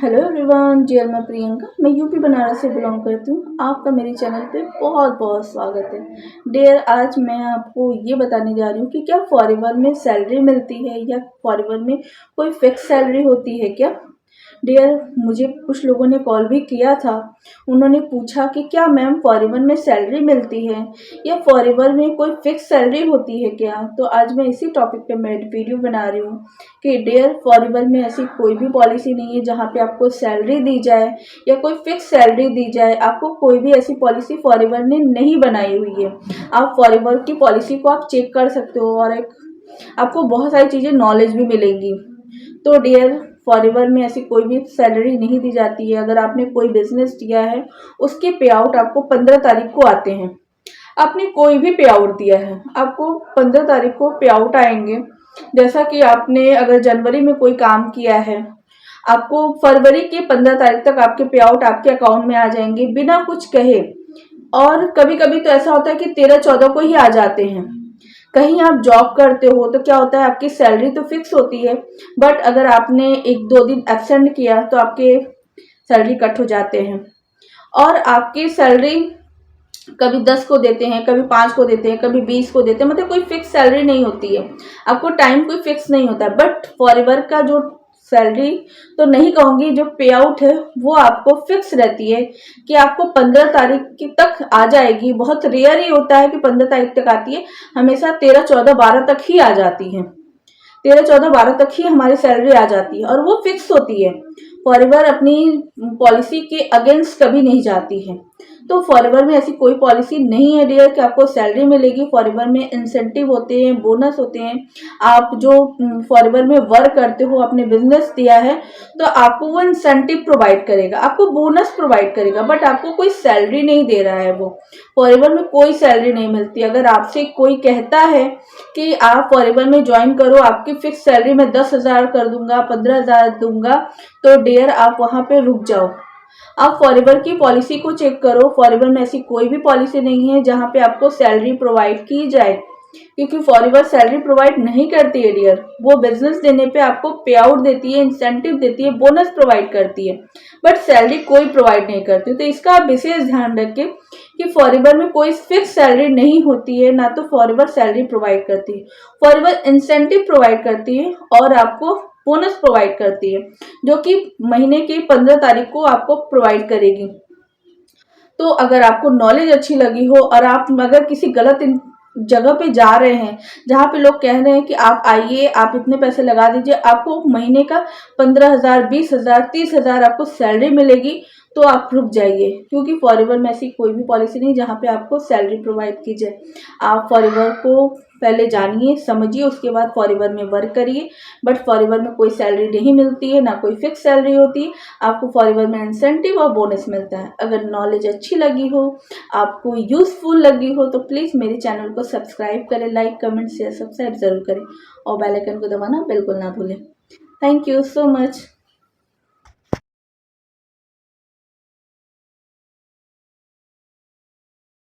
Hello everyone, जी मैं प्रियंका। मैं UP Banaras से बिलोंग करती हूँ। आपका मेरे चैनल पे बहुत बहुत स्वागत है। डियर, आज मैं आपको ये बताने जा रही हूँ कि क्या फॉरेवर में सैलरी मिलती है या फॉरेवर में कोई फिक्स सैलरी होती है क्या। डियर, मुझे कुछ लोगों ने कॉल भी किया था। उन्होंने पूछा कि क्या मैम फॉरेवर में सैलरी मिलती है या फॉरेवर में कोई फिक्स सैलरी होती है क्या। तो आज मैं इसी टॉपिक पे मैं वीडियो बना रही हूँ कि डियर, फॉरेवर में ऐसी कोई भी पॉलिसी नहीं है जहाँ पे आपको सैलरी दी जाए या कोई फिक्स सैलरी दी जाए। आपको कोई भी ऐसी पॉलिसी फॉरेवर ने नहीं बनाई हुई है। आप फॉरेवर की पॉलिसी को आप चेक कर सकते हो और आपको बहुत सारी चीज़ें नॉलेज भी मिलेंगी। तो डियर, फॉरेवर में ऐसी कोई भी सैलरी नहीं दी जाती है। अगर आपने कोई बिजनेस किया है उसके पे आउट आपको 15 तारीख को आते हैं। आपने कोई भी पे आउट दिया है, आपको 15 तारीख को पे आउट आएंगे। जैसा कि आपने अगर जनवरी में कोई काम किया है, आपको फरवरी के 15 तारीख तक आपके पे आउट आपके अकाउंट में आ जाएंगे बिना कुछ कहे। और कभी कभी तो ऐसा होता है कि 13-14 को ही आ जाते हैं। कहीं आप जॉब करते हो तो क्या होता है, आपकी सैलरी तो फिक्स होती है, बट अगर आपने 1-2 दिन एब्सेंट किया तो आपके सैलरी कट हो जाते हैं। और आपकी सैलरी कभी 10 को देते हैं, कभी 5 को देते हैं, कभी 20 को देते हैं। मतलब कोई फिक्स सैलरी नहीं होती है, आपको टाइम कोई फिक्स नहीं होता है। बट फॉरएवर का जो सैलरी तो नहीं कहूँगी, जो पे आउट है वो आपको फिक्स रहती है कि आपको 15 तारीख की तक आ जाएगी। बहुत रेयर ही होता है कि 15 तारीख तक आती है, हमेशा 13, 14, 12 तक ही आ जाती है। 13, 14, 12 तक ही हमारी सैलरी आ जाती है और वो फिक्स होती है। फॉरएवर अपनी पॉलिसी के अगेंस्ट कभी नहीं जाती है। तो फॉरएवर में ऐसी कोई पॉलिसी नहीं है डियर कि आपको सैलरी मिलेगी। फॉरएवर में इंसेंटिव होते हैं, बोनस होते हैं। आप जो फॉरएवर में वर्क करते हो, आपने बिजनेस दिया है तो आपको वो इंसेंटिव प्रोवाइड करेगा, आपको बोनस प्रोवाइड करेगा, बट आपको कोई सैलरी नहीं दे रहा है। वो फॉरएवर में कोई सैलरी नहीं मिलती। अगर आपसे कोई कहता है कि आप फॉरएवर में ज्वाइन करो, आपकी फिक्स सैलरी में 10,000 कर दूंगा, 15,000 दूंगा, तो डियर आप वहां पे रुक जाओ। आप फॉरएवर की पॉलिसी को चेक करो। फॉरएवर में ऐसी कोई भी पॉलिसी नहीं है जहां पे आपको सैलरी प्रोवाइड की जाए, क्योंकि फॉरएवर सैलरी प्रोवाइड नहीं करती है डियर। वो बिजनेस देने पे आपको पे आउट देती है, इंसेंटिव देती है, बोनस प्रोवाइड करती है, बट सैलरी कोई प्रोवाइड नहीं करती। तो इसका आप विशेष ध्यान रखें कि फॉरएवर में कोई फिक्स सैलरी नहीं होती है, ना तो फॉरएवर सैलरी प्रोवाइड करती है। फॉरएवर इंसेंटिव प्रोवाइड करती है और आपको बोनस प्रोवाइड करती है, जो कि महीने की 15 तारीख को आपको प्रोवाइड करेगी। तो अगर आपको नॉलेज अच्छी लगी हो और आप अगर किसी गलत जगह पे जा रहे हैं जहाँ पे लोग कह रहे हैं कि आप आइए, आप इतने पैसे लगा दीजिए, आपको महीने का 15,000, 20,000, 30,000 आपको सैलरी मिलेगी, तो आप रुक जाइए। क्योंकि फॉरएवर में ऐसी कोई भी पॉलिसी नहीं जहाँ पे आपको सैलरी प्रोवाइड की जाए। आप फॉरएवर को पहले जानिए, समझिए, उसके बाद फॉरएवर में वर्क करिए। बट फॉरएवर में कोई सैलरी नहीं मिलती है, ना कोई फिक्स सैलरी होती है। आपको फॉरएवर में इंसेंटिव और बोनस मिलता है। अगर नॉलेज अच्छी लगी हो, आपको यूजफुल लगी हो, तो प्लीज़ मेरे चैनल को सब्सक्राइब करें, लाइक, कमेंट, शेयर, सब्सक्राइब जरूर करें और बेल आइकन को दबाना बिल्कुल ना भूलें। Thank you so much.